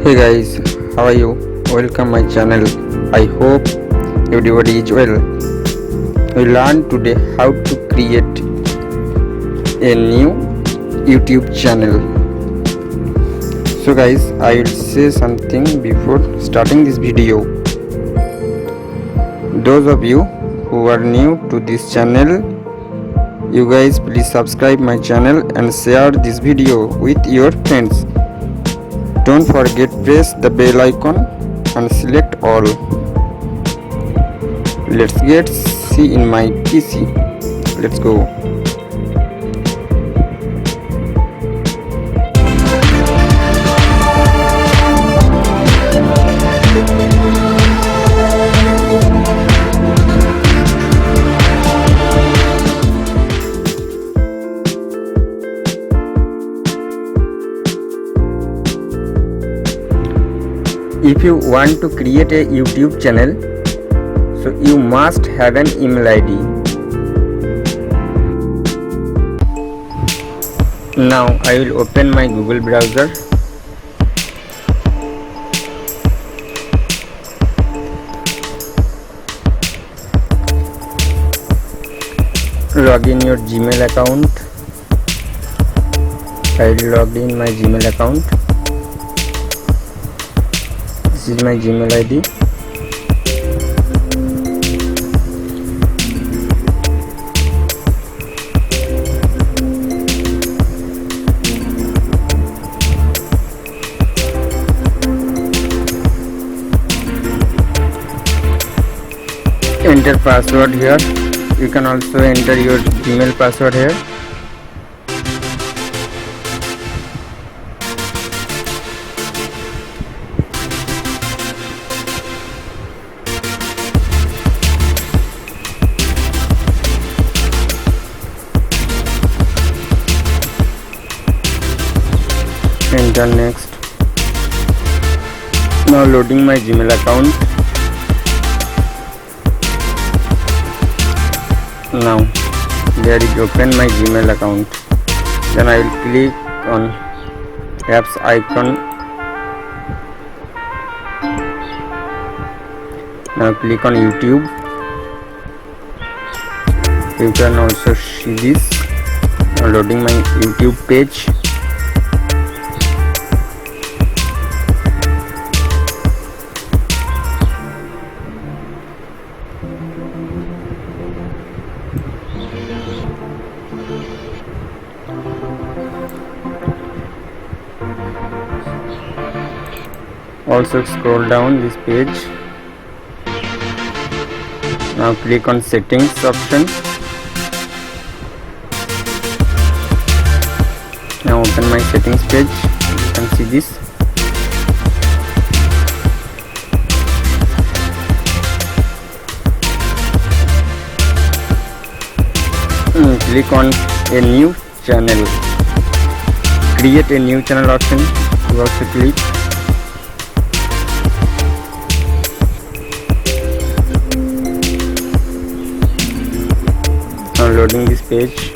Hey guys, how are you? Welcome my channel. I hope everybody is well. We learn today how to create a new YouTube channel. So guys, I will say something before starting this video. Those of you who are new to this channel, you guys please subscribe my channel and share this video with your friends. Don't forget press the bell icon and select all. Let's get see in my PC. Let's go. If you want to create a YouTube channel, so you must have an email ID. Now I will open my Google browser. Log in your Gmail account. I will log in my Gmail account. This is my Gmail ID. Enter password here. You can also enter your Gmail password here. Enter next. Now loading my Gmail account. Now there is open my Gmail account. Then I will click on apps icon. Now click on YouTube. You can also see this. Now loading my YouTube page. Also scroll down this page. Now click on settings option. Now open my settings page. You can see this. Click on a new channel. Create a new channel option. You also click. Now loading this page.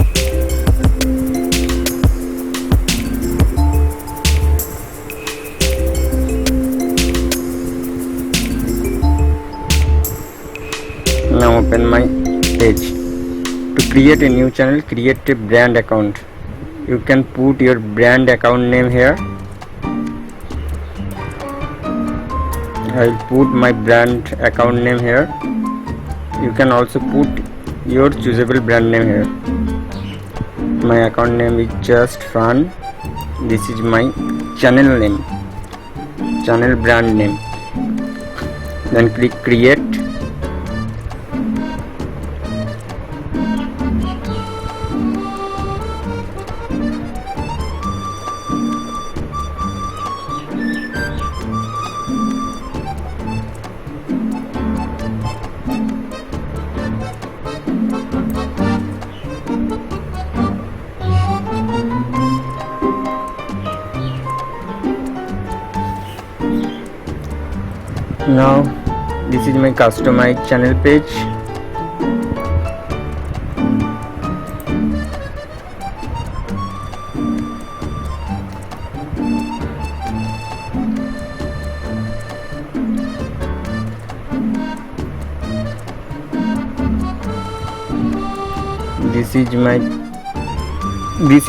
Now open my page. To create a new channel, create a brand account. You can put your brand account name here. I will put my brand account name here. You can also put your choosable brand name here. My account name is just fun. This is my channel name, channel brand name. Then click create. Now this is my customized channel page.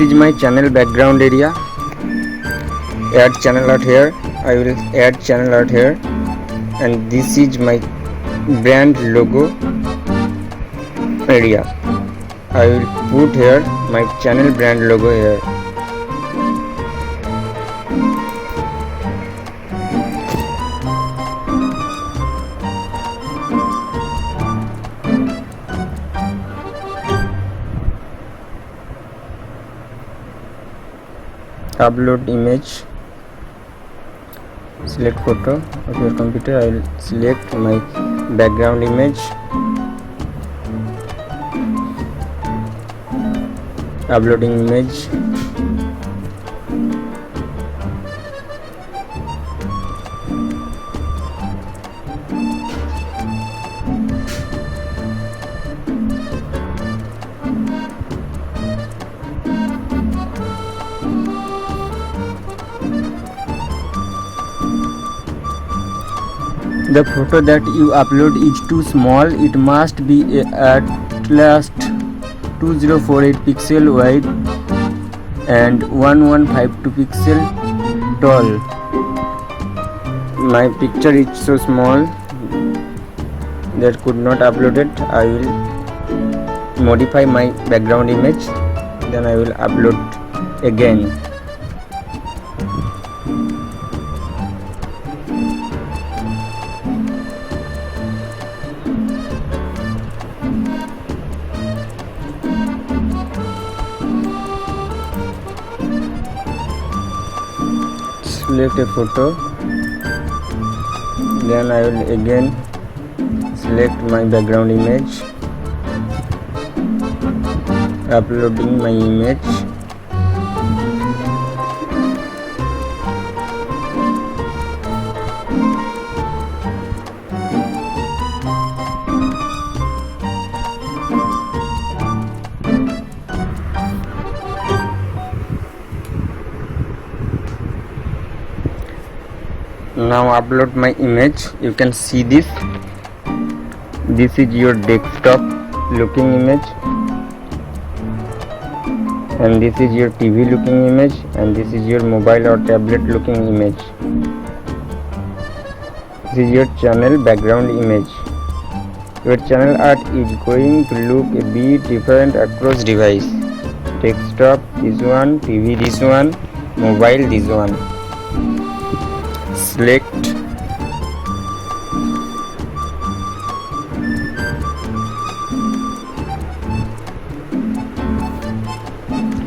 is my channel background area. Add channel art here. I will add channel art here, and this is my brand logo area. I will put here my channel brand logo here. Upload image. Select photo of your computer. I will select my background image. Uploading image. The photo that you upload is too small. It must be at least 2048 pixel wide and 1152 pixel tall. My picture is so small that could not upload it. I will modify my background image, then I will upload again. Select a photo, then I will again select my background image, uploading my image. Now upload my image. You can see this. This is your desktop looking image, and this is your TV looking image, and this is your mobile or tablet looking image. This is your channel background image. Your channel art is going to look a bit different across device. Desktop this one, TV this one, mobile this one. Select.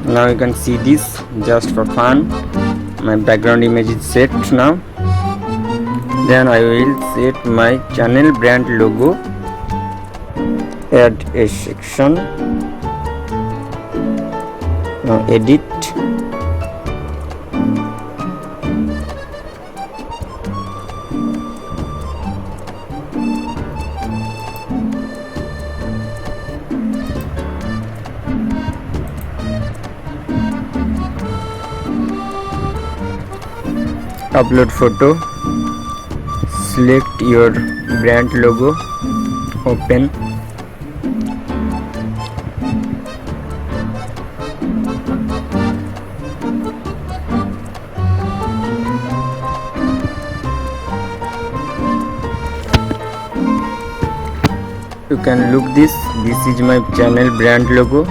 Now you can see this just for fun. My background image is set now. Then I will set my channel brand logo. Add a section. Now edit. Upload photo. Select your brand logo. Open. You can look this. This is my channel brand logo.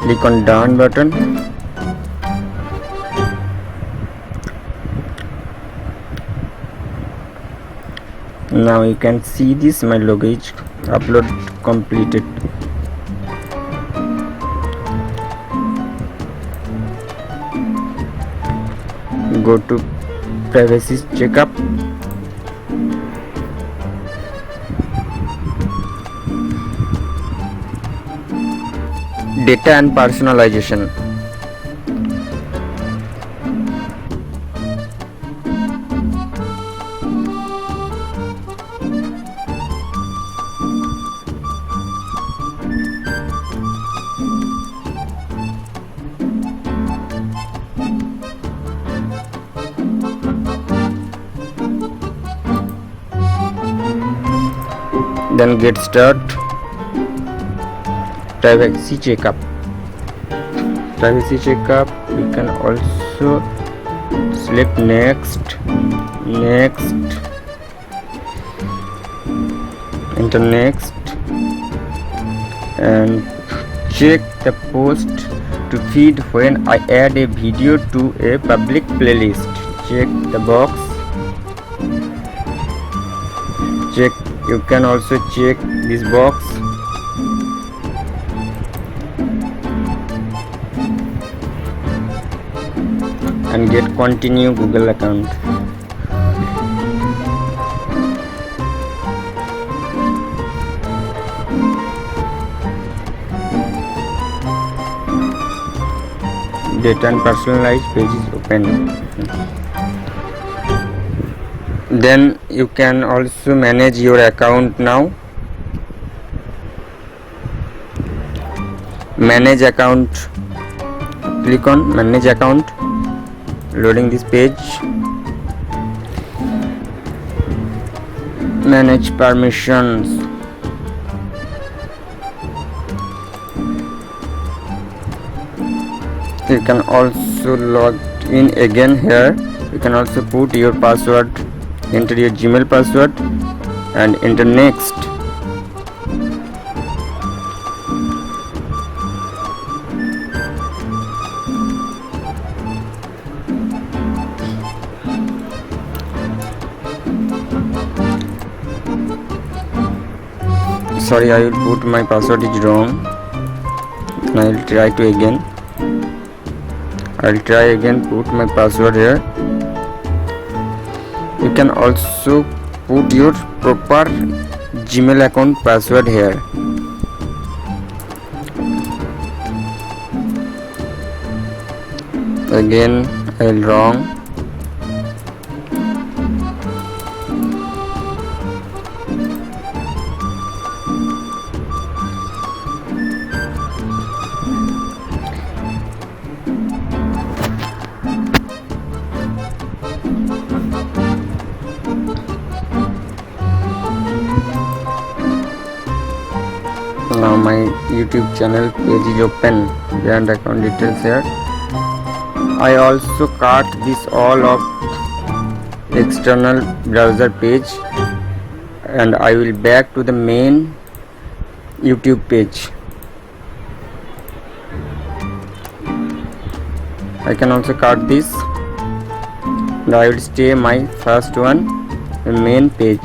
Click on done button. Now you can see this, my logo is upload completed. Go to privacy checkup. Data and personalization. Then get start. privacy checkup. We can also select next, enter next, and check the post to feed when I add a video to a public playlist. Check the box. You can also check this box. And get continue Google account. Data and personalized page is open. Then you can also manage your account now. Manage account. Click on manage account. Loading this page. Manage permissions. You can also log in again here. You can also put your password, enter your Gmail password and enter next. Sorry, I will put my password is wrong. I will try to again. Put my password here. You can also put your proper Gmail account password here. Again I will wrong. Now my YouTube channel page is open. Brand account details here. I also cut this all of external browser page and I will back to the main YouTube page. I can also cut this and I will stay my first one, the main page.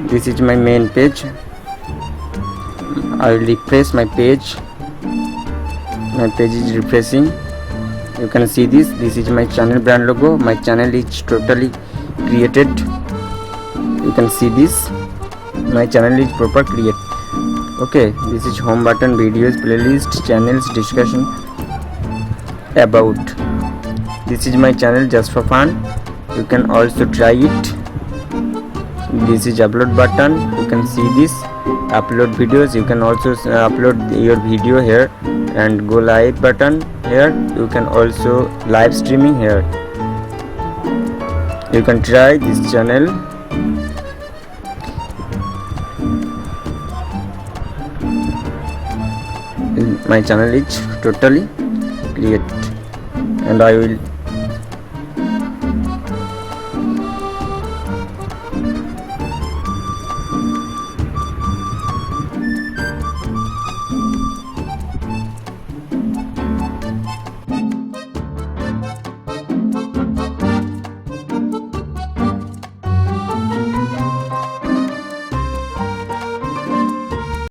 This is my main page. I will refresh my page. My page is refreshing. You can see this is my channel brand logo. My channel is totally created. You can see this, my channel is proper created. Okay, this is home button, videos, playlist, channels, discussion, about. This is my channel just for fun. You can also try it. This is upload button. You can see this upload videos. You can also upload your video here and go live button here. You can also live streaming here. You can try this channel. My channel is totally created and I will